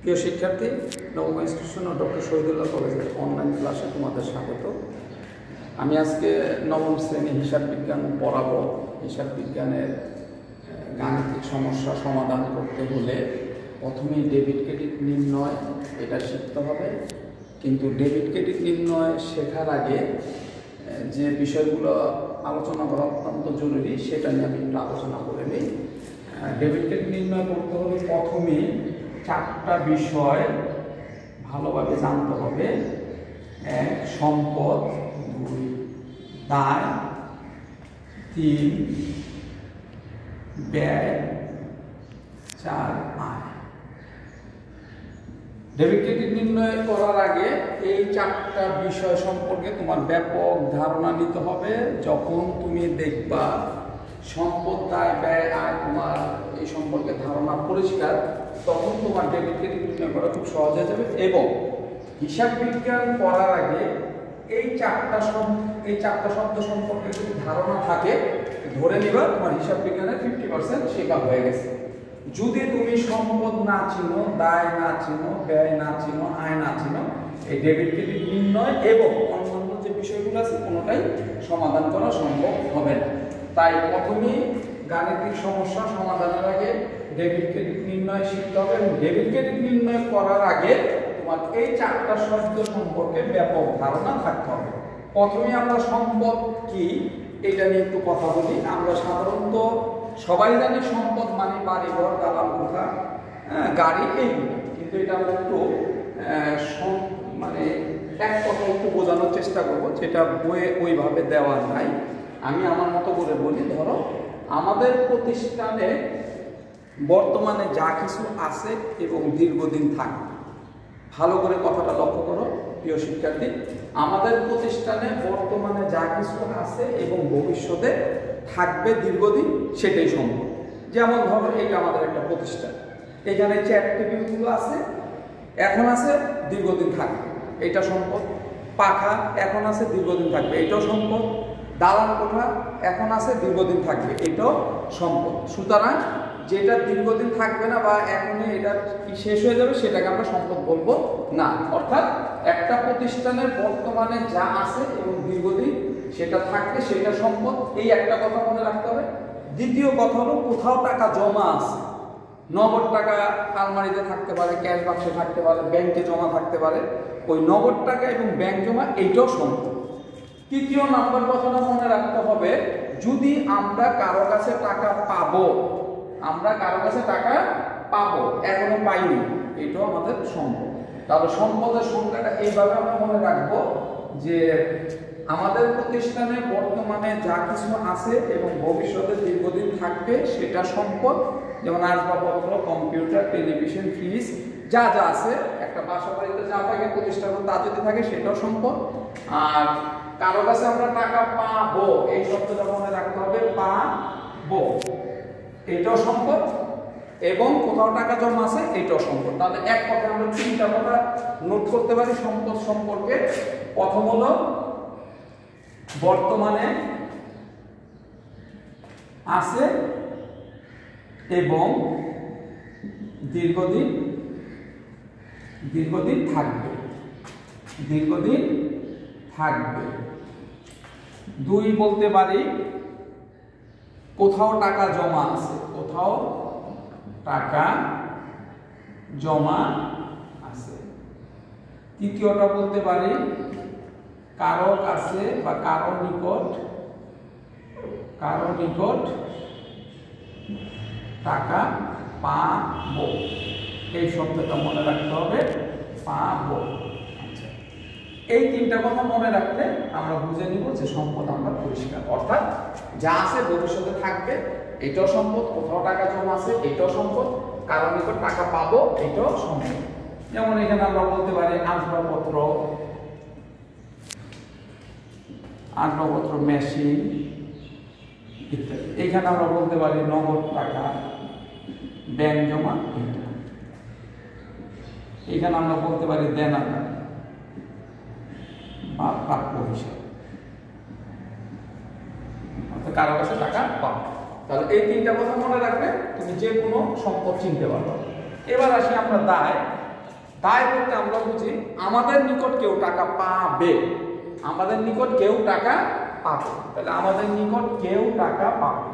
প্রিয় শিক্ষার্থী, নবম ইনস্টিটিউশন ও ডক্টর শহীদুল্লাহ কলেজের অনলাইন ক্লাসে তোমাদের স্বাগত। আমি আজকে নবম শ্রেণী হিসাব বিজ্ঞান পড়াবো। হিসাব বিজ্ঞানের গাণিতিক সমস্যা সমাধান করতে হলে প্রথমেই ডেবিট ক্রেডিট নির্ণয় এটা শিখতে হবে। কিন্তু ডেবিট ক্রেডিট নির্ণয় শেখার আগে যে বিষয়গুলো আলোচনা করা অত্যন্ত জরুরি সেটা নিয়ে আমি একটু আলোচনা করে নিই। ডেবিট ক্রেডিট নির্ণয় করতে হলে প্রথমেই 4টা বিষয় ভালোভাবে জানতে হবে। 1 সম্পদ, 2 দায়, 3 ব্যয়, 4 আয়। ডেবিট ক্রেডিট নির্ণয় করার আগে এই 4টা বিষয় সম্পর্কে তোমার ব্যাপক ধারণা নিতে হবে। যখন তুমি দেখবা সম্পদ, দায়, ব্যয়, আয় তোমার এই সম্পর্কে ধারণা পরিষ্কার, তখন তোমার ডেবিট ক্রেডিট নির্ণয় করা খুব সহজ হয়ে যাবে। এবং হিসাব বিজ্ঞান পড়ার আগে এই 4টা শব্দ সম্পর্কে যদি ধারণা থাকে, ধরে নিবা তোমার হিসাব বিজ্ঞানের 50% শেখা হয়ে গেছে। যদি তুমি সম্পদ না চিনো, দায় না চিনো, ব্যয় না চিনো, আয় না চিনো, এই ডেবিট ক্রেডিট নির্ণয় এবং অন্যান্য যে বিষয়গুলো আছে কোনোটাই সমাধান করা সম্ভব হবে না। তাই প্রথমেই গাণিতিক সমস্যা সমাধানের আগে ডেবিট ক্রেডিট নির্ণয় শিখতে হবে। এবং ডেবিট ক্রেডিট নির্ণয় করার আগে তোমার এই 4টা শব্দ সম্পর্কে ব্যাপক ধারণা থাকতে হবে। প্রথমে আমরা সম্পদ কি এটা নিয়ে একটু কথা বলি। আমরা সাধারণত সবাই জানি সম্পদ মানে বাড়ি ঘর, দালান কোঠা, গাড়ি, এইগুলো। কিন্তু এটা আমরা একটু মানে এক কথা একটু বোঝানোর চেষ্টা করবো, যেটা বইয়ে ওইভাবে দেওয়া নাই। আমি আমার মতো করে বলি। ধরো আমাদের প্রতিষ্ঠানে বর্তমানে যা কিছু আছে এবং দীর্ঘদিন থাকবে। ভালো করে কথাটা লক্ষ্য করো প্রিয় শিক্ষার্থী। আমাদের প্রতিষ্ঠানে বর্তমানে যা কিছু আছে এবং ভবিষ্যতে থাকবে দীর্ঘদিন, সেটাই সম্পদ। যেমন ধরো এটা আমাদের একটা প্রতিষ্ঠান, এখানে চেয়ার টেবিলগুলো আছে, এখন আছে, দীর্ঘদিন থাকবে, এটা সম্পদ। পাখা এখন আছে, দীর্ঘদিন থাকবে, এটাও সম্পদ। দালান কোঠা এখন আছে, দীর্ঘদিন থাকবে, এটাও সম্পদ। সুতরাং যেটা দীর্ঘদিন থাকবে না বা এখনই এটা শেষ হয়ে যাবে, সেটাকে আমরা সম্পদ বলবো না। অর্থাৎ একটা প্রতিষ্ঠানের বর্তমানে যা আছে এবং দীর্ঘদিন সেটা থাকবে, সেটা সম্পদ। এই একটা কথা মনে রাখতে হবে। দ্বিতীয় কথা হলো কোথাও টাকা জমা আছে, নগদ টাকা আলমারিতে থাকতে পারে, ক্যাশ বাক্সে থাকতে পারে, ব্যাংকে জমা থাকতে পারে। ওই নগদ টাকা এবং ব্যাংক জমা এইটাও সম্পদ। তৃতীয় নাম্বার কথাটা মনে রাখতে হবে, যদি আমরা কারো কাছে টাকা পাবো, এখনো পাইনি, এটাও আমাদের সম্পদ। তাহলে সম্পদের সংখ্যাটা এইভাবে আমরা মনে রাখবো যে আমাদের প্রতিষ্ঠানে বর্তমানে যা কিছু আছে এবং ভবিষ্যতে দীর্ঘদিন থাকবে সেটা সম্পদ। যেমন আসবাবপত্র, কম্পিউটার, টেলিভিশন, ফ্রিজ, যা যা আছে, একটা বাসা বাড়িতে যা থাকে প্রতিষ্ঠানে তা যদি থাকে সেটাও সম্পদ। আর কারো কাছে আমরা টাকা পাবো, এই শব্দটা মনে রাখতে হবে, পাবো, এটাও সম্পদ। এবং কোথাও টাকা জমা আছে, এটাও সম্পদ। তাহলে এক কথায় আমরা 3টা কথা নোট করতে পারি সম্পদ সম্পর্কে। প্রথম হলো বর্তমানে আছে এবং দীর্ঘদিন থাকবে, 2 বলতে পারি কোথাও টাকা জমা আছে, তৃতীয়টা বলতে পারি কারো কাছে বা কারো নিকট টাকা পাবো, এই শব্দটা মনে রাখতে হবে, পাবো। আচ্ছা, এই 3টা কথা মনে রাখলে আমরা বুঝে নিব যে সম্পদ আমরা পরিষ্কার। অর্থাৎ যা আছে ভবিষ্যতে থাকবে, এটাও সম্পদ। কোথাও টাকা জমা আছে, এটাও সম্পদ। কারো নিকট টাকা পাবো, এটাও সম্পদ। যেমন এখানে আমরা বলতে পারি আসবাবপত্র, মেশিন ইত্যাদি। এখানে আমরা বলতে পারি নগদ টাকা, ব্যাংক জমা, এখানে আমরা বলতে পারি দেনা বা প্রাপ্য হিসাব, কারো কাছে টাকা পাবো। তাহলে এই 3টা কথা মনে রাখবে, তুমি যে কোনো সম্পদ চিনতে পারবে। এবার আসি আমরা দায়। দায় বলতে আমরা বুঝি আমাদের নিকট কেউ টাকা পাবে, আমাদের নিকট কেউ টাকা পাবে। তাহলে আমাদের নিকট কেউ টাকা পাবে,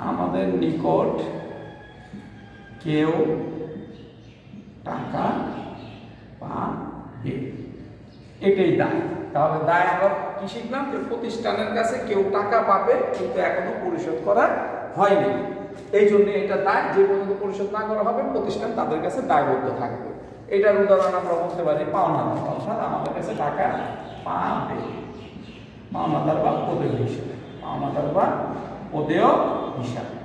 আমাদের নিকট কেউ টাকা পাবে, এটাই দায়। তাহলে দায় আমরা কি শিখলাম? যে প্রতিষ্ঠানের কাছে কেউ টাকা পাবে কিন্তু এখনো পরিশোধ করা হয়নি, এই জন্য এটা দায়। যে পর্যন্ত পরিশোধ না করা হবে প্রতিষ্ঠান তাদের কাছে দায়বদ্ধ থাকবে। এটার উদাহরণ আমরা বলতে পারি পাওনাদার, অর্থাৎ আমাদের কাছে টাকা পাবে, পাওনাদার বা পদেয় হিসাবে, পাওনাদার বা পদেয় হিসাবে।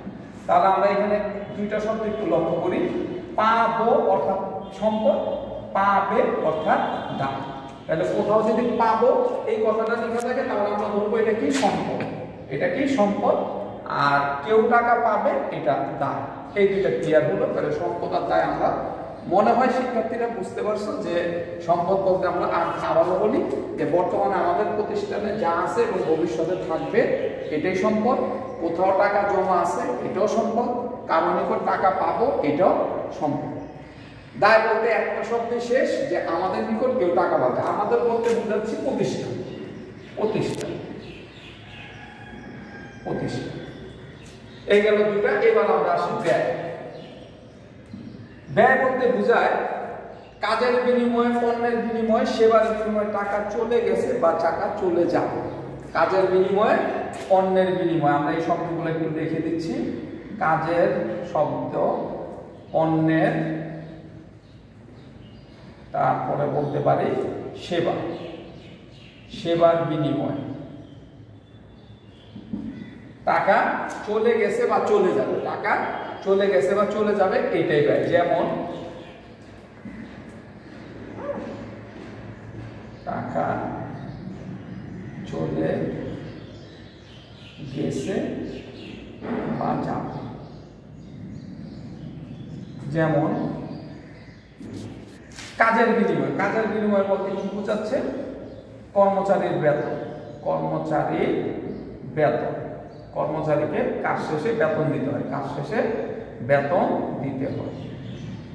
তাহলে আমরা এখানে দুইটা শব্দ একটু লক্ষ্য করি, পাবো অর্থাৎ সম্পদ, পাবে অর্থাৎ দায়। তাহলে কোথাও যদি পাবো এই কথাটা লেখা থাকে তাহলে আমরা ধরবো এটা কি সম্পদ, এটা কি সম্পদ, আর কেউ টাকা পাবে এটা দায়। এই দুইটা ক্লিয়ার হলো। তাহলে সম্পদ আর দায় আমরা মনে হয় শিক্ষার্থীরা বুঝতে পারছো যে সম্পদ বলতে আমরা আবারও বলি যে বর্তমানে আমাদের প্রতিষ্ঠানে যা আছে এবং ভবিষ্যতে থাকবে এটাই সম্পদ। কোথাও টাকা জমা আছে এটাও সম্পদ, কারো নিকট টাকা পাবো এটাও সম্পদ। দায় বলতে একটা শব্দে শেষ, যে আমাদের নিকট কেউ টাকা পাবে। আমাদের বলতে বুঝাচ্ছি প্রতিষ্ঠান, প্রতিষ্ঠান, প্রতিষ্ঠান। এই গেল দুটা। এবার আমরা আসি ব্যয়। ব্যয় বলতে বোঝায় কাজের বিনিময়ে, পণ্যের বিনিময়ে, সেবার বিনিময়ে টাকা চলে গেছে বা টাকা চলে যাবে। কাজের বিনিময়ে, পণ্যের বিনিময়ে, আমরা এই শব্দগুলো একটু লিখে দিচ্ছি। কাজের শব্দ, পণ্যের, তারপরে বলতে পারি সেবা, সেবার বিনিময়ে টাকা চলে গেছে বা চলে যাবে, টাকা চলে গেছে বা চলে যাবে এটাই ব্যয়। যেমন টাকা চলে গেছে বা যাবে। যেমন কাজের বিনিময়, কাজের বিনিময় বলতে কি বোঝাচ্ছে? কর্মচারীর বেতন, কর্মচারীর বেতন, কর্মচারীকে কাজ শেষে বেতন দিতে হয়, কাজ শেষে বেতন দিতে হয়।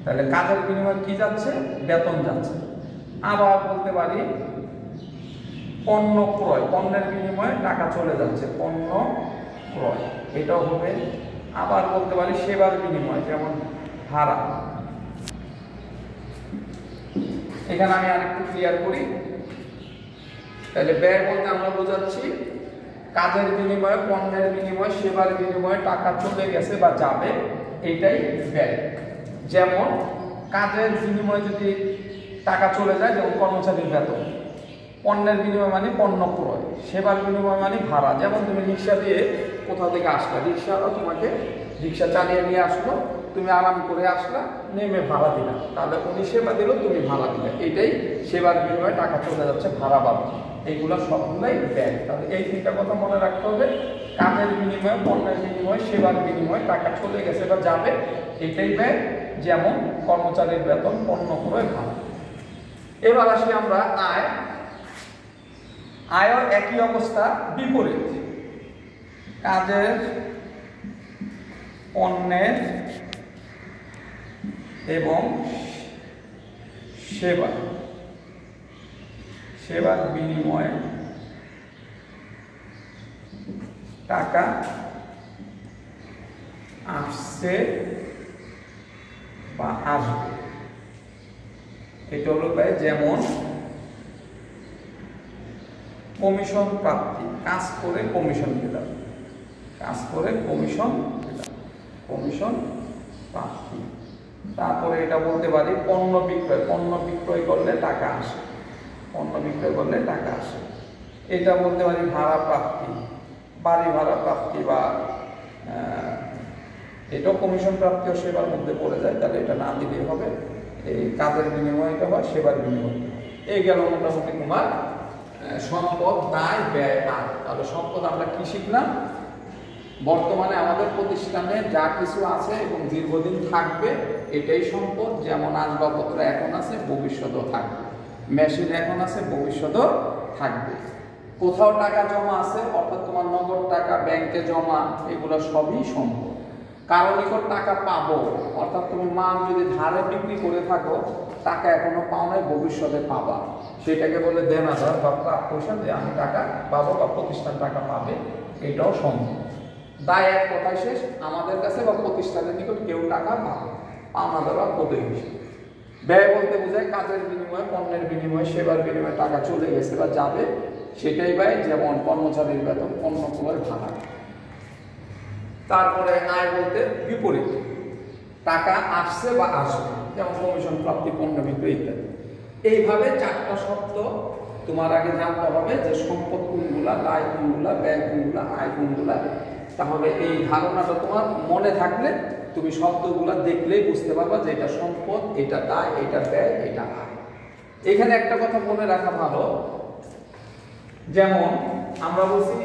তাহলে কাজের বিনিময়ে কি যাচ্ছে? বেতন যাচ্ছে। আবার বলতে পারি পণ্য ক্রয়, পণ্যের বিনিময়ে টাকা চলে যাচ্ছে, পণ্য ক্রয়, এটাও হবে। আবার বলতে পারি সেবার বিনিময়, যেমন ভাড়া। এখানে আমি আরেকটু ক্লিয়ার করি। তাহলে ব্যয় বলতে আমরা বোঝাচ্ছি কাজের বিনিময়ে, পণ্যের বিনিময়ে, সেবার বিনিময়ে টাকা চলে গেছে বা যাবে, এটাই ব্যয়। যেমন কাজের বিনিময়ে যদি টাকা চলে যায়, যেমন কর্মচারীর বেতন, পণ্যের বিনিময় মানে পণ্য ক্রয়, সেবার বিনিময় মানে ভাড়া। যেমন তুমি রিক্সা দিয়ে কোথাও থেকে আসলা, রিক্সাওয়ালা তোমাকে রিক্সা চালিয়ে নিয়ে আসলো, তুমি আরাম করে আসলা, নেমে ভাড়া দিলা, তাহলে উনি সেবা দিল, তুমি ভাড়া দিলে, এটাই সেবার বিনিময়ে টাকা চলে যাচ্ছে, ভাড়া পাবে। এইগুলো সবগুলাই ব্যয়। তাহলে এই তিনটা কথা মনে রাখতে হবে, কাজের বিনিময়ে, পণ্যের বিনিময়ে, সেবার বিনিময়ে টাকা চলে গেছে বা যাবে, এটাই ব্যয়। যেমন কর্মচারীর বেতন, পণ্য ক্রয়, ভাড়া। এবার আসি আমরা আয়। আয়ও একই অবস্থা, বিপরীত। কাজের, পণ্যের এবং সেবা, সেবার বিনিময়ে টাকা আসছে বা আসবে, এটা হলো ব্যয়। যেমন কমিশন প্রাপ্তি, কাজ করে কমিশন পেলাম, কাজ করে কমিশন পেলাম, কমিশন প্রাপ্তি। তারপরে এটা বলতে পারি পণ্য বিক্রয়, পণ্য বিক্রয় করলে টাকা আসে, পণ্য বিক্রয় করলে টাকা আসে। এটা বলতে পারি ভাড়া প্রাপ্তি, বাড়ি ভাড়া প্রাপ্তি, বা এটাও কমিশন প্রাপ্তি ও সেবার মধ্যে পড়ে যায়, তাহলে এটা না দিলেই হবে। এই কাজের বিনিময়টা হয়, সেবার বিনিময়। এই গেল মোটামুটি তোমার সম্পদ, দায়, ব্যয়, আয়। তাহলে সম্পদ আমরা কি শিখলাম? বর্তমানে আমাদের প্রতিষ্ঠানে যা কিছু আছে এবং দীর্ঘদিন থাকবে এটাই সম্পদ। যেমন আসবাবপত্র এখন আছে, ভবিষ্যতেও থাকবে, মেশিন এখন আছে, ভবিষ্যতেও থাকবে। কোথাও টাকা জমা আছে, অর্থাৎ তোমার নগদ টাকা ব্যাংকে জমা, এগুলো সবই সম্পদ। কারো নিকট টাকা পাবো, অর্থাৎ তুমি মাল যদি ধারে বিক্রি করে থাকো, টাকা এখনো পাও নাই, ভবিষ্যতে পাবা, সেটাকে বলে দেনাদার বা প্রাপ্য হিসাবে আমি টাকা পাবো বা প্রতিষ্ঠান টাকা পাবে, এটাও সম্ভব। দায় এক কথায় শেষ, আমাদের কাছে বা প্রতিষ্ঠানের নিকট কেউ টাকা পাবে, পাওনাদার বা প্রদেয় হিসেবে। ব্যয় বলতে বোঝায় কাজের বিনিময়ে, পণ্যের বিনিময়ে, সেবার বিনিময়ে টাকা চলে গেছে বা যাবে, সেটাই ব্যয়। যেমন কর্মচারীর বেতন, পণ্য ক্রয় ভাড়া। তারপরে আয় বলতে বিপরীত, টাকা আসছে বা আসবে, যেমন কমিশন প্রাপ্তি, পণ্য বিক্রয় ইত্যাদি। এইভাবে চারটা শব্দ তোমার আগে জানতে হবে যে সম্পদ কোনগুলা, দায় কোনগুলা, ব্যয় কোনগুলা, আয় কোনগুলা। তাহলে এই ধারণাটা তোমার মনে থাকলে তুমি শব্দগুলা দেখলেই বুঝতে পারবা যে এটা সম্পদ, এটা দায়, এটা ব্যয়, এটা আয়। এখানে একটা কথা মনে রাখা ভালো, যেমন আমরা বলছি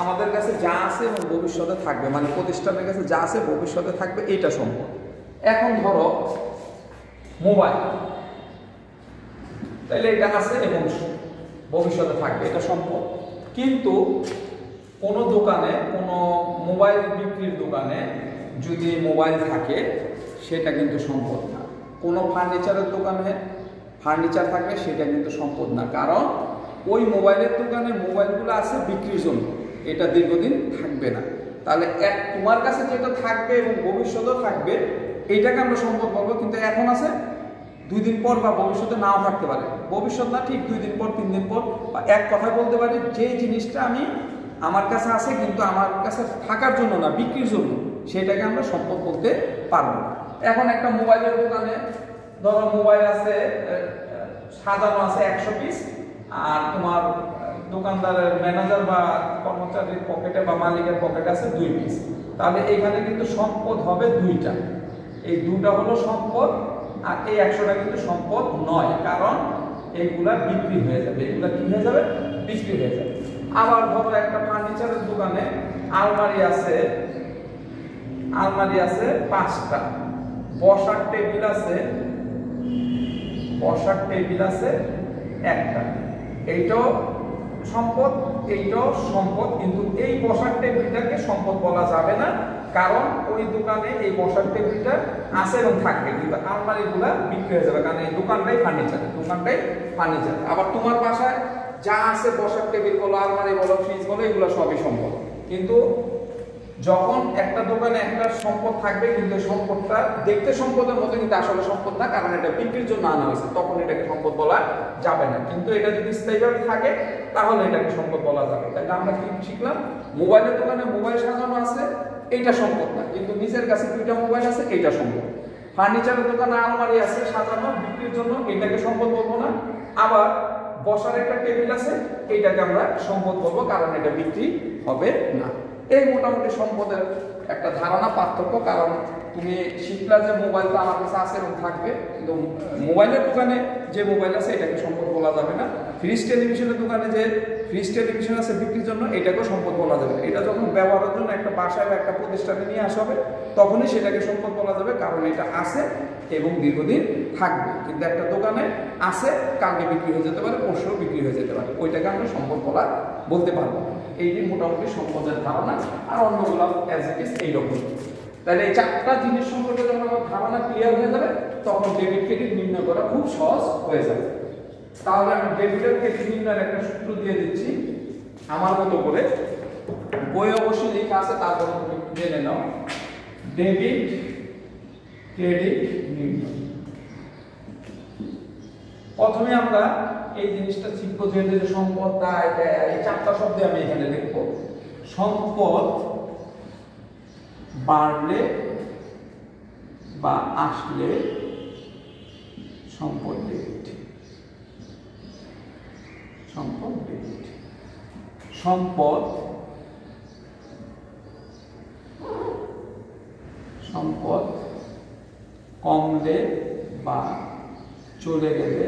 আমাদের কাছে যা আছে এবং ভবিষ্যতে থাকবে, মানে প্রতিষ্ঠানের কাছে যা আছে ভবিষ্যতে থাকবে, এইটা সম্পদ। এখন ধরো মোবাইল, তাহলে এটা আছে এবং ভবিষ্যতে থাকবে, এটা সম্পদ। কিন্তু কোনো দোকানে, কোনো মোবাইল বিক্রির দোকানে যদি মোবাইল থাকে, সেটা কিন্তু সম্পদ না। কোনো ফার্নিচারের দোকানে ফার্নিচার থাকলে সেটা কিন্তু সম্পদ না, কারণ ওই মোবাইলের দোকানে মোবাইলগুলো আছে বিক্রির জন্য, এটা দীর্ঘদিন থাকবে না। তাহলে তোমার কাছে যেটা থাকবে এবং ভবিষ্যতেও থাকবে, এইটাকে আমরা সম্পদ বলবো। কিন্তু এখন আছে, 2 দিন পর বা ভবিষ্যতে নাও থাকতে পারে। ভবিষ্যৎ না ঠিক 2 দিন পর, 3 দিন পর, বা এক কথা বলতে পারি যে জিনিসটা আমার কাছে আছে কিন্তু আমার কাছে থাকার জন্য না, বিক্রির জন্য, সেটাকে আমরা সম্পদ বলতে পারবো। এখন একটা মোবাইলের দোকানে ধরো মোবাইল আছে, সাজানো আছে 100 পিস, আর তোমার দোকানদারের ম্যানেজার বা কর্মচারীর পকেটে বা মালিকের পকেটে আছে 2 পিস। তাহলে এখানে কিন্তু সম্পদ হবে 2টা। এই 2টা হলো সম্পদ, আর এই 100টা কিন্তু সম্পদ নয়, কারণ এইগুলা বিক্রি হয়ে যাবে। এগুলা কি হয়ে যাবে? বিক্রি হয়ে যাবে। আবার ধরো একটা ফার্নিচারের দোকানে আলমারি আছে 5টা, বসার টেবিল আছে 1টা। এইটাও সম্পদ, এইটাও সম্পদ। কিন্তু এই বসার টেবিলটাকে সম্পদ বলা যাবে না, কারণ ওই দোকানে এই বসার টেবিলটা আছে এবং থাকবে, কিন্তু আলমারিগুলা বিক্রি হয়ে যাবে, কারণ এই দোকানটাই ফার্নিচার। আবার তোমার বাসায় যা আছে, বসার টেবিল বলো, আলমারি বলো, ফ্রিজ বলো, এগুলো সবই সম্পদ। কিন্তু যখন একটা দোকানে একটা সম্পদ থাকবে, কিন্তু সম্পদটা দেখতে সম্পদের মতো কিন্তু আসলে সম্পদ না, কারণ এটা বিক্রির জন্য আনা হয়েছে, তখন এটাকে সম্পদ বলা যাবে না। কিন্তু এটা যদি স্থায়ীভাবে থাকে, তাহলে এটাকে সম্পদ বলা যাবে। তাই আমরা কি শিখলাম? মোবাইলের দোকানে মোবাইল সাজানো আছে, এইটা সম্পদ না, কিন্তু নিজের কাছে 2টা মোবাইল আছে, এইটা সম্পদ। ফার্নিচারের দোকানে আলমারি আছে সাজানো বিক্রির জন্য, এটাকে সম্পদ বলবো না। আবার বসার একটা টেবিল আছে, এইটাকে আমরা সম্পদ বলবো, কারণ এটা বিক্রি হবে না। এই মোটামুটি সম্পদের একটা ধারণা, পার্থক্য। কারণ তুমি শিখলা যে মোবাইল তো আমার কাছে আছে এবং থাকবে, কিন্তু মোবাইলের দোকানে যে মোবাইল আছে এটাকে সম্পদ বলা যাবে না। ফ্রিজ টেলিভিশনের দোকানে যে ফ্রিজ টেলিভিশন আছে বিক্রির জন্য, এটাকেও সম্পদ বলা যাবে না। এটা যখন ব্যবহারের জন্য একটা বাসায় বা একটা প্রতিষ্ঠানে নিয়ে আসা হবে, তখনই সেটাকে সম্পদ বলা যাবে, কারণ এটা আছে এবং দীর্ঘদিন থাকবে। কিন্তু একটা দোকানে আছে, কালকে বিক্রি হয়ে যেতে পারে, পরশুও বিক্রি হয়ে যেতে পারে, ওইটাকে আমরা সম্পদ বলতে পারবো। এইটি মোটামুটি সম্পদের ধারণা। আর অন্যগুলো অ্যাজ ইট ইজ এইরকম। তাহলে এই 4টা জিনিস সম্পর্কে যখন আমার ধারণা ক্লিয়ার হয়ে যাবে, তখন ডেবিট ক্রেডিট নির্ণয় করা খুব সহজ হয়ে যাবে। তাহলে আমি ডেবিট আর ক্রেডিট নির্ণয়ের একটা সূত্র দিয়ে দিচ্ছি আমার মতো করে, বই অবশ্যই লেখা আছে, তারপর তুমি জেনে নাও। ডেবিট ক্রেডিট নির্ণয়। প্রথমে আমরা এই জিনিসটা শিখব, যে সম্পদ, দায়, ব্যয়, এই 4টা শব্দ আমি এখানে লিখব। সম্পদ বাড়লে বা আসলে সম্পদ ডেবিট। সম্পদ কমলে বা চলে গেলে,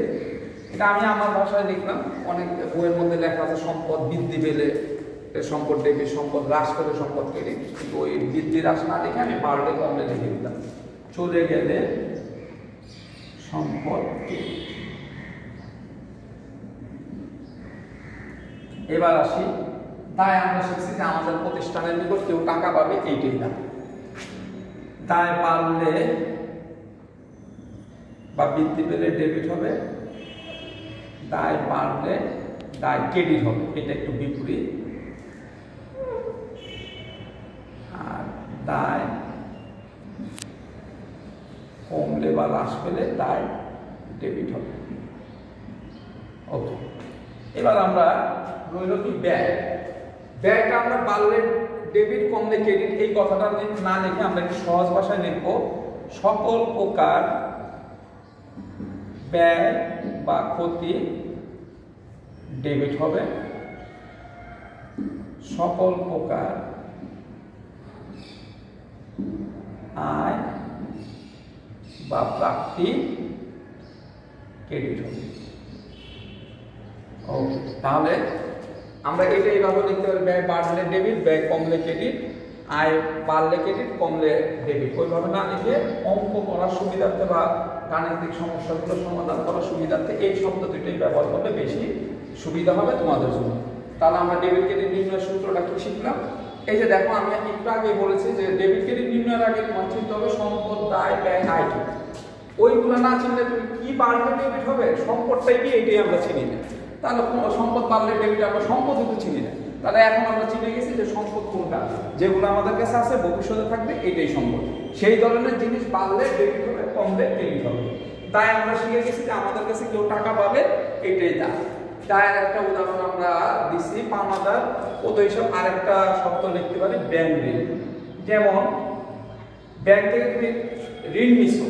এটা আমি আমার ভাষায় লিখলাম। অনেক বইয়ের মধ্যে লেখা আছে সম্পদ বৃদ্ধি পেলে সম্পদ ডেবিট, সম্পদ হ্রাস করে সম্পদ ক্রেডিট। কিন্তু ওই বৃদ্ধি হ্রাস না লিখে আমি বাড়লে কমলে লিখে দিলাম, চলে গেলে সম্পদ ক্রেডিট। এবার আসি দায়। আমরা শিখছি যে আমাদের প্রতিষ্ঠানের নিকট কেউ টাকা পাবে, এইটাই দায়। দায় বাড়লে বা বৃদ্ধি পেলে ডেবিট হবে, দায় বাড়লে দায় ক্রেডিট হবে, এটা একটু বিপরীত। আর দায় কমলে বা হ্রাস পেলে দায় ডেবিট হবে। ওকে, এবার আমরা রইল কি ব্যয়। ব্যয়টা আমরা বাড়লে ডেবিট কমলে ক্রেডিট, এই কথাটা না লিখে আমরা একটু সহজ ভাষায় লিখব, সকল প্রকার ব্যয় বা ক্ষতি ডেবিট হবে, সকল প্রকার আয় বা প্রাপ্তি ক্রেডিট হবে। ওকে, তাহলে আমরা এটা এইভাবে লিখতে পারি, ব্যয় বাড়লে ডেবিট, ব্যয় কমলে ক্রেডিট, আয় বাড়লে ক্রেডিট, কমলে ডেবিট। ওইভাবে না লিখে অঙ্ক করার সুবিধার্থে বা গাণিতিক সমস্যাগুলো সমাধান করার সুবিধার্থে এই শব্দ দুটোই ব্যবহার করলে বেশি সুবিধা হবে তোমাদের জন্য। তাহলে আমরা ডেবিট ক্রেডিট নির্ণয়ের সূত্রটা কি শিখলাম? এই যে দেখো, আমি একটু আগে বলেছি যে ডেবিট ক্রেডিট নির্ণয়ের আগে তোমার চিনতে হবে সম্পদ, দায়, ব্যয়, আয়টি। ওইগুলো না চিনলে তুমি কি বাড়লে ডেবিট হবে, সম্পদটাই কি, এইটাই আমরা চিনি না। তাহলে সম্পদ বাড়লে ডেবিট, আমরা সম্পদ তো চিনি না। তাহলে এখন আমরা চিনে গেছি যে সম্পদ কোনটা, যেগুলো আমাদের কাছে আছে ভবিষ্যতে থাকবে, এইটাই সম্পদ। সেই ধরনের জিনিস বাড়লে ডেবিট হবে, কমলে ক্রেডিট হবে। তাই আমরা শিখে গেছি যে আমাদের কাছে কেউ টাকা পাবে, এইটাই দায়। দায়ের একটা উদাহরণ আমরা দিচ্ছি, পাওনাদার কত হিসাব। আরেকটা শব্দ লিখতে পারি ব্যাংক ঋণ। যেমন ব্যাংক থেকে তুমি ঋণ নিছো,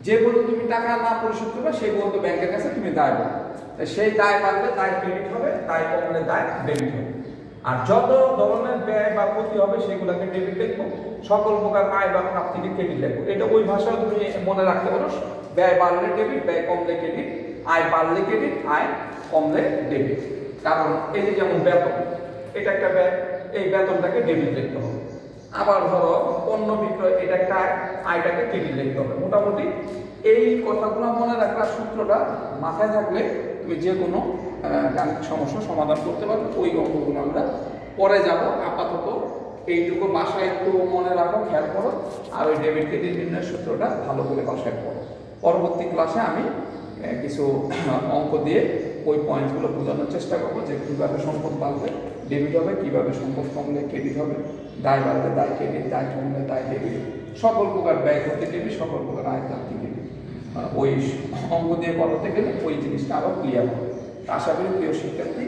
যে পর্যন্ত তুমি টাকা না পরিশোধ করবে সেই পর্যন্ত ব্যাংকের কাছে তুমি দায় পাবে। সেই দায় বাড়লে দায় ক্রেডিট হবে, দায় কমলে দায় ডেবিট হবে। আর যত ধরনের ব্যয় বা ক্ষতি হবে সেগুলোকে ডেবিট লিখবো, সকল প্রকার আয় বা প্রাপ্তিকে ক্রেডিট লিখবো। এটা ওই ভাষাও তুমি মনে রাখতে পারো, ব্যয় বাড়লে ডেবিট, ব্যয় কমলে ক্রেডিট, আয় বাড়লে ক্রেডিট, আয় কমলে ডেবিট। কারণ এই যে যেমন বেতন, এটা একটা ব্যয়, এই বেতনটাকে ডেবিট লিখতে হবে। আবার ধরো পণ্য বিক্রয়, এটা একটা আয়টাকে ক্রেডিট লিখতে হবে। মোটামুটি এই কথাগুলো মনে রাখার সূত্রটা মাথায় থাকলে তুমি যে কোনো গাণিতিক সমস্যা সমাধান করতে পারবে। ওই অঙ্কগুলো আমরা পরে যাব। আপাতত এইটুকু বাসায় একটু মনে রাখো, খেয়াল করো, আর ওই ডেবিট ক্রেডিট নির্ণয়ের সূত্রটা ভালো করে বাসায় পড়ো। পরবর্তী ক্লাসে আমি কিছু অঙ্ক দিয়ে ওই পয়েন্টগুলো বোঝানোর চেষ্টা করবো যে কীভাবে সম্পদ বাড়লে ডেবিট হবে, কীভাবে সম্পদ কমলে ক্রেডিট হবে, দায় বাড়লে দায় ক্রেডিট, দায় কমলে দায় ডেবিট, সকল প্রকার ব্যয় করতে ডেবিট, সকল প্রকার আয় প্রাপ্তি ক্রেডিট। ওই অঙ্ক দিয়ে পড়াতে গেলে ওই জিনিসটা আরও ক্লিয়ার হবে। আশা করি প্রিয় শিক্ষার্থী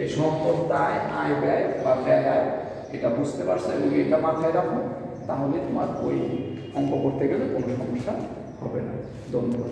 এই সম্পদ, দায়, আয় ব্যয় বা ব্যয় আয় এটা বুঝতে পারছো এবং এটা মাথায় রাখো, তাহলে তোমার ওই অঙ্ক করতে গেলে কোনো সমস্যা হবে না। ধন্যবাদ।